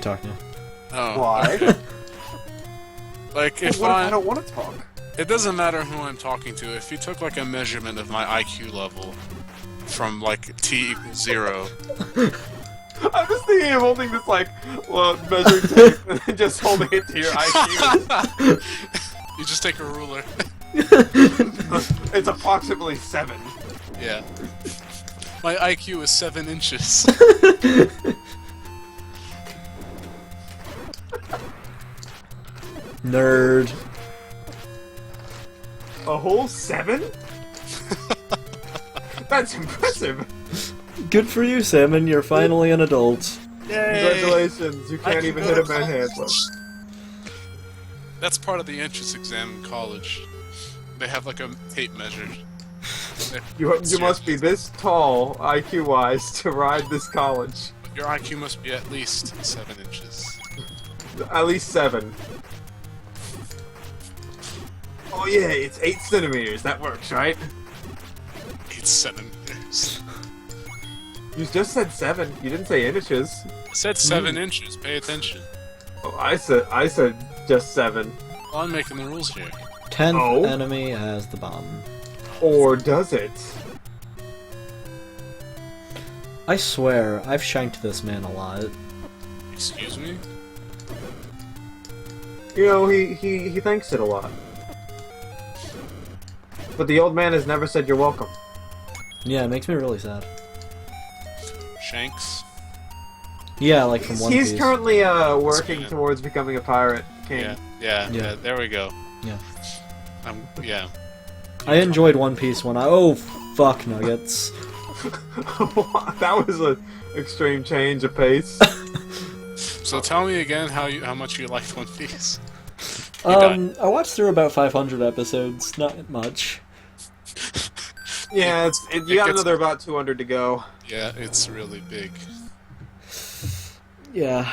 talking to. Oh. Why? Okay. Like, if I don't want to talk. It doesn't matter who I'm talking to. If you took, like, a measurement of my IQ level from, like, T equals 0... I'm just thinking of holding this, like, measuring tape and then just holding it to your IQ. You just take a ruler. It's approximately 7. Yeah. My IQ is 7 inches. Nerd. A whole 7? That's impressive. Good for you, Salmon. You're finally an adult. Yay! Congratulations. You can't even hit a manhandler. That's part of the entrance exam in college. They have, like, a tape measure. You must be this tall, IQ-wise, to ride this college. Your IQ must be at least 7 inches. At least 7. Oh yeah, it's 8 centimeters. That works, right? 8 centimeters. You just said 7. You didn't say inches. I said 7 inches. Pay attention. Oh, I said just 7. Well, I'm making the rules here. 10th enemy has the bomb. Or does it? I swear, I've shanked this man a lot. Excuse me? You know, he thanks it a lot. But the old man has never said you're welcome. Yeah, it makes me really sad. Shanks? Yeah, like from One Piece. He's currently working towards becoming a pirate king. Yeah, there we go. Yeah. Yeah. I enjoyed One Piece when oh, fuck Nuggets. That was an extreme change of pace. So tell me again how much you liked One Piece. I watched through about 500 episodes, not much. Yeah, you got another about 200 to go. Yeah, it's really big. Yeah.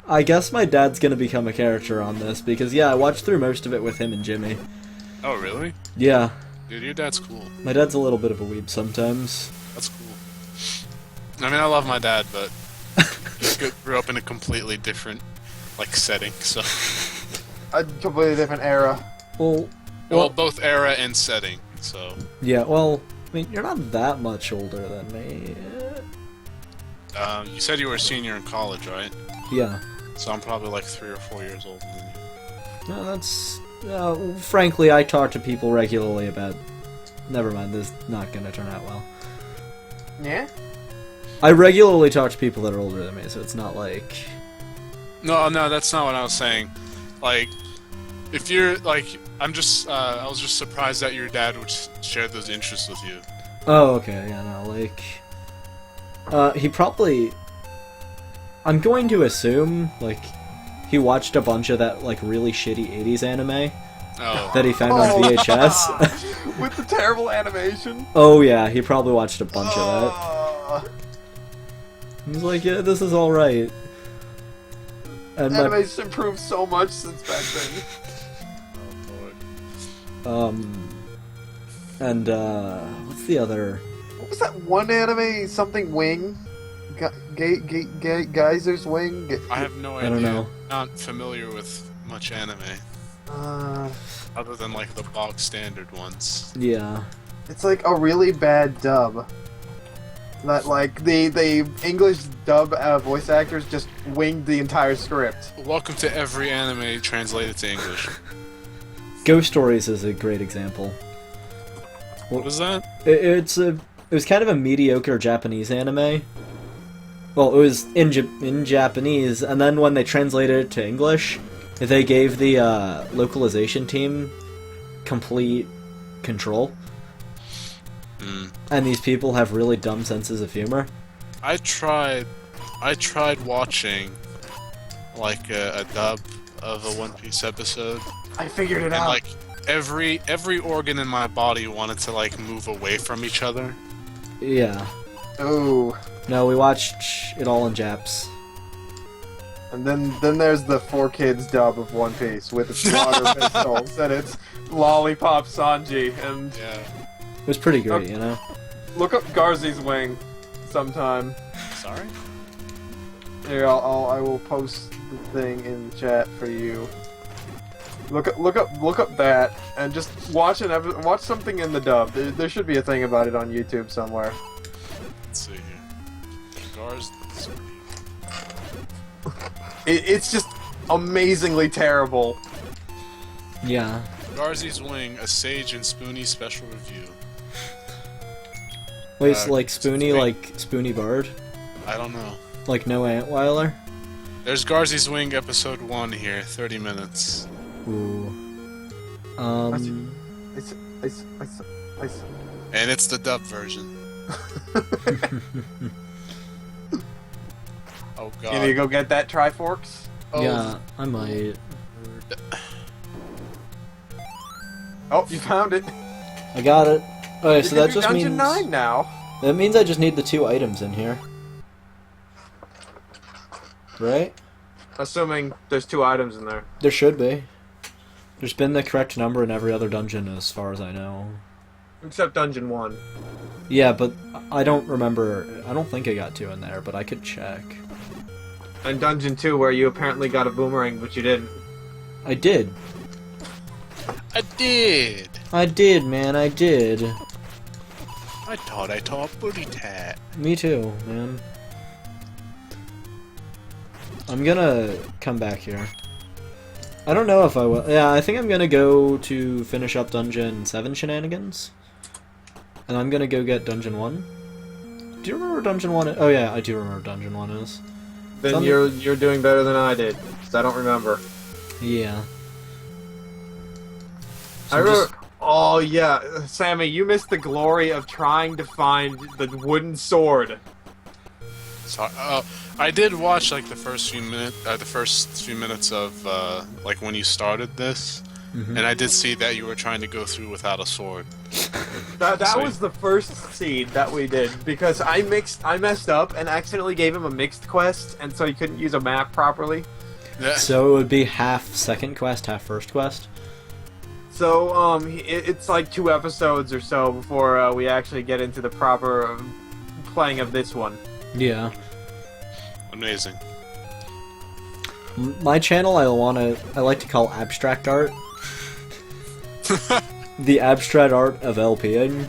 I guess my dad's gonna become a character on this, because yeah, I watched through most of it with him and Jimmy. Oh, really? Yeah. Dude, your dad's cool. My dad's a little bit of a weeb sometimes. That's cool. I mean, I love my dad, but he grew up in a completely different, like, setting, so... A completely different era. Well, both era and setting, so... Yeah, well, I mean, you're not that much older than me. You said you were a senior in college, right? Yeah. So I'm probably like 3 or 4 years older than you. No, that's... frankly, I talk to people regularly about... Never mind, this is not gonna turn out well. Yeah? I regularly talk to people that are older than me, so it's not like... No, that's not what I was saying. Like, if you're, like... I was just surprised that your dad would share those interests with you. Oh, okay, yeah, no, like... he probably... I'm going to assume, like, he watched a bunch of that, like, really shitty 80s anime that he found on VHS. With the terrible animation? Oh, yeah, he probably watched a bunch of that. He's like, yeah, this is alright. And Animation improved so much since back then. And, what's the other... What was that one anime? Something Wing? Geyser's Wing? I have no idea. I don't know. Not familiar with much anime. Other than, like, the bog standard ones. Yeah. It's like a really bad dub. That, like, the English dub voice actors just winged the entire script. Welcome to every anime translated to English. Ghost Stories is a great example. What was that? It was kind of a mediocre Japanese anime. Well, it was in Japanese, and then when they translated it to English, they gave the localization team complete control. And these people have really dumb senses of humor. I tried watching like a dub of a One Piece episode. I figured it out. Like every organ in my body wanted to like move away from each other. Yeah. Oh. No, we watched it all in Japs. And then there's the 4Kids dub of One Piece with its water pistols and its lollipop Sanji and yeah. It was pretty great, you know. Look up Garzy's Wing sometime. Sorry? Here, I will post the thing in the chat for you. Look up that, and just watch watch something in the dub. There should be a thing about it on YouTube somewhere. Let's see here. Gars. It's just amazingly terrible. Yeah. Garzy's Wing, a Sage and Spoonie special review. Wait, so like Spoonie, wait. like Spoonie Bard? I don't know. Like no Antweiler? There's Garzy's Wing episode 1 here, 30 minutes. Ooh. It's And it's the dub version. Oh god. You need to go get that Triforks? Oh, Yeah, I might. Oh, you found it. I got it. Okay, You so can that do just Dungeon means 9 now. that means I just need the 2 items in here, right? Assuming there's 2 items in there. There should be. There's been the correct number in every other dungeon, as far as I know. Except Dungeon 1. Yeah, but I don't remember. I don't think I got 2 in there, but I could check. And Dungeon 2, where you apparently got a boomerang, but you didn't. I did. I did! I did, man. I did. I thought I taught booty tat. Me too, man. I'm gonna come back here. I don't know if I will. Yeah, I think I'm gonna go to finish up Dungeon 7 shenanigans. And I'm gonna go get Dungeon 1. Do you remember Dungeon 1? Oh yeah, I do remember Dungeon 1 is. Then you're doing better than I did, because I don't remember. Yeah. So I I'm remember. just- Oh yeah, Sammy, you missed the glory of trying to find the wooden sword. So, I did watch like the first few minutes of like when you started this, Mhm. and I did see that you were trying to go through without a sword. That Sweet. was the first seed that we did, because I messed up and accidentally gave him a mixed quest, and so he couldn't use a map properly. Yeah. So it would be half second quest, half first quest? So it's like 2 episodes or so before we actually get into the proper playing of this one. Yeah. Amazing. My channel I like to call abstract art. The abstract art of LPing.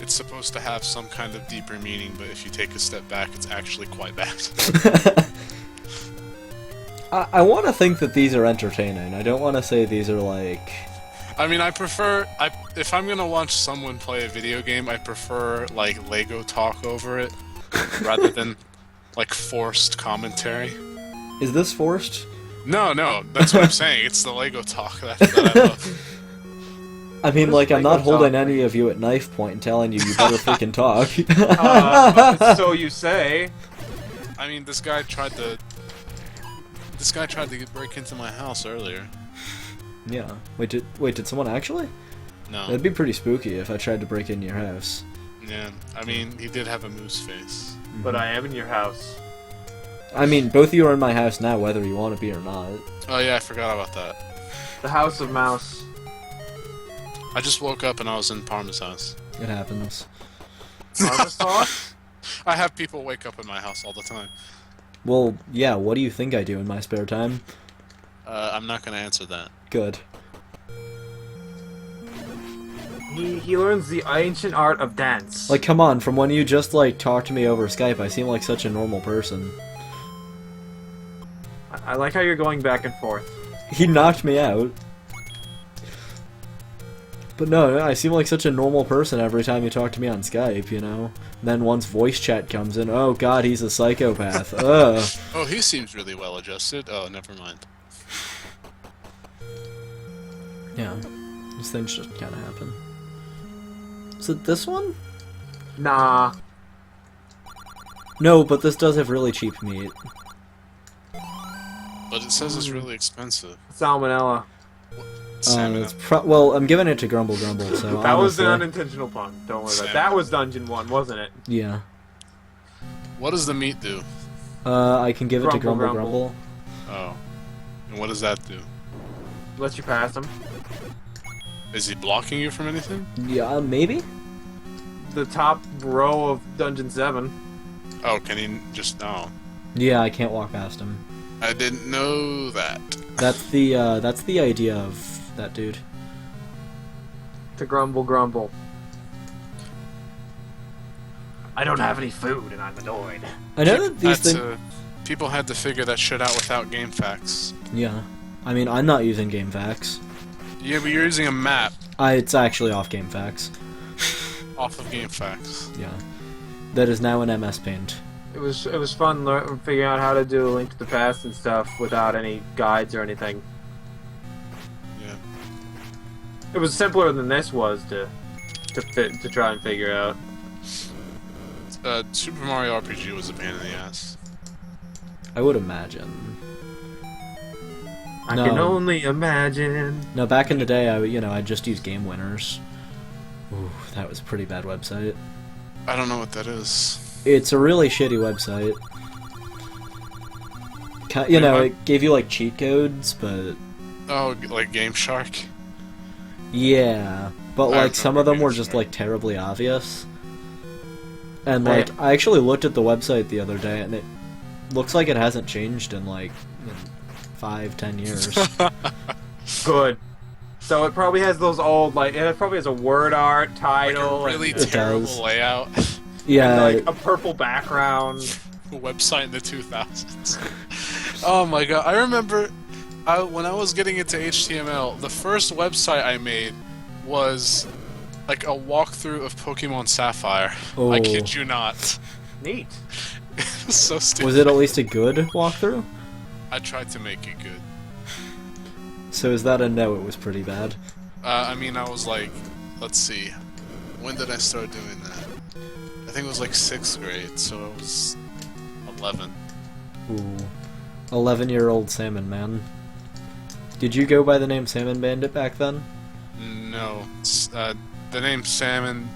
It's supposed to have some kind of deeper meaning, but if you take a step back, it's actually quite bad. I want to think that these are entertaining. I don't want to say these are like... I mean, if I'm gonna watch someone play a video game, I prefer like Lego talk over it, rather than like forced commentary. Is this forced? No, that's what I'm saying. It's the Lego talk that I love. I mean, like, I'm Lego not holding talk? any of you at knife point and telling you better freaking talk. So you say. I mean, this guy tried to break into my house earlier. Yeah. Wait, did someone actually? No. That'd be pretty spooky if I tried to break into your house. Yeah. I mean, he did have a moose face. But I am in your house. I mean, both of you are in my house now, whether you want to be or not. Oh yeah, I forgot about that. The House of Mouse. I just woke up and I was in Parma's house. It happens. Parma sauce? I have people wake up in my house all the time. Well, yeah, what do you think I do in my spare time? I'm not gonna answer that. Good. He learns the ancient art of dance. Like, come on, from when you just, like, talked to me over Skype, I seem like such a normal person. I like how you're going back and forth. He knocked me out. But no, I seem like such a normal person every time you talk to me on Skype, you know? And then once voice chat comes in, oh god, he's a psychopath. Ugh. Oh, he seems really well adjusted. Oh, never mind. Yeah, these things just kind of happen. Is it this one? Nah. No, but this does have really cheap meat. But it says it's really expensive. Salmonella. Salmon. Well, I'm giving it to Grumble Grumble, so That was an honestly- unintentional pun. Don't worry about Salmon. it. That was Dungeon 1, wasn't it? Yeah. What does the meat do? I can give it to Grumble Grumble Grumble. Grumble. Oh. And what does that do? Let you pass him. Is he blocking you from anything? Yeah, maybe? the top row of Dungeon 7. Oh, can he just... Oh. Yeah, I can't walk past him. I didn't know that. That's the idea of that dude. To grumble. I don't have any food and I'm annoyed. I know that these things. People had to figure that shit out without game facts. Yeah, I mean, I'm not using GameFAQs. Yeah, but you're using a map It's actually off GameFAQs. off of game facts. Yeah, that is now in MS Paint. It was fun figuring out how to do a Link to the Past and stuff without any guides or anything. Yeah. It was simpler than this was to try and figure out. Super Mario RPG was a pain in the ass. I would imagine. I can only imagine. No, back in the day, I'd just use Game Winners. Ooh, that was a pretty bad website. I don't know what that is. It's a really shitty website. It gave you like cheat codes, but Oh, like Game Shark? yeah, but I like some of them remember were Game just Shark. like terribly obvious. And like I actually looked at the website the other day, and it looks like it hasn't changed in like 5-10 years. Good. So it probably has those old it probably has a word art title, Like a really and, terrible does. layout. Yeah, and, like a purple background. Website in the 2000s. Oh my god, I remember when I was getting into HTML, the first website I made was like a walkthrough of Pokemon Sapphire. Oh. I kid you not. Neat. It was so stupid. was it at least a good walkthrough? I tried to make it good. So is that a no? It was pretty bad. I mean, I was like, let's see, when did I start doing that? I think it was like 6th grade, so I was 11. Ooh, 11-year-old Salmon Man. Did you go by the name Salmon Bandit back then? No, the name Salmon.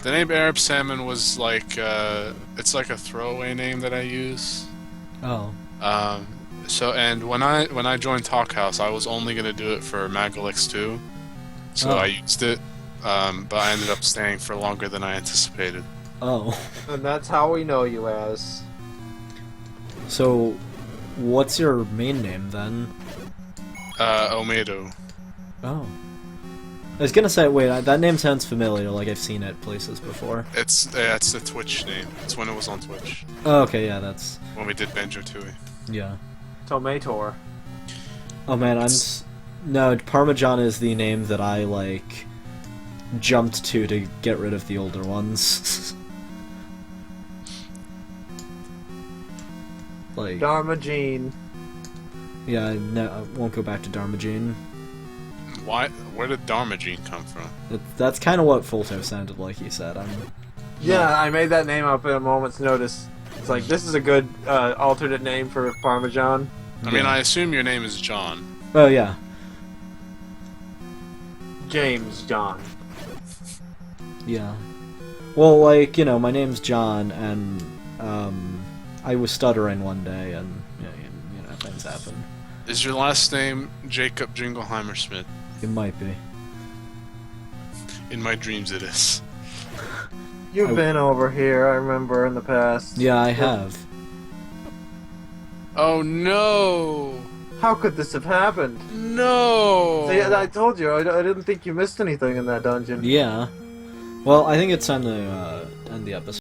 The name Arab Salmon was like it's like a throwaway name that I use. Oh. So and when I joined Talk House, I was only gonna do it for Magalix 2, so Oh. I used it, but I ended up staying for longer than I anticipated. Oh. And that's how we know you as. So, what's your main name then? Omedo. Oh. I was gonna say, wait, that name sounds familiar, like I've seen it places before. It's the Twitch name. It's when it was on Twitch. Oh, okay, yeah, that's... When we did Banjo Tooie. yeah. Tomator. Oh man, no, Parmesan is the name that I, like, jumped to get rid of the older ones. Like... Dharma Jean. Yeah, I won't go back to Dharmagene. Why? Where did Dharmagene come from? That's kind of what Fulto sounded like, he said. Yeah, I made that name up at a moment's notice. It's like, this is a good alternate name for Parmesan. I mean, I assume your name is John. Oh, yeah. James John. Yeah. Well, like, my name's John, and, I was stuttering one day, and, things happen. Is your last name Jacob Jingleheimer Smith? It might be. In my dreams, it is. You've been over here, I remember, in the past. Yeah, I have. Oh no! How could this have happened? No! See, I told you, I didn't think you missed anything in that dungeon. Yeah. Well, I think it's time to end the episode.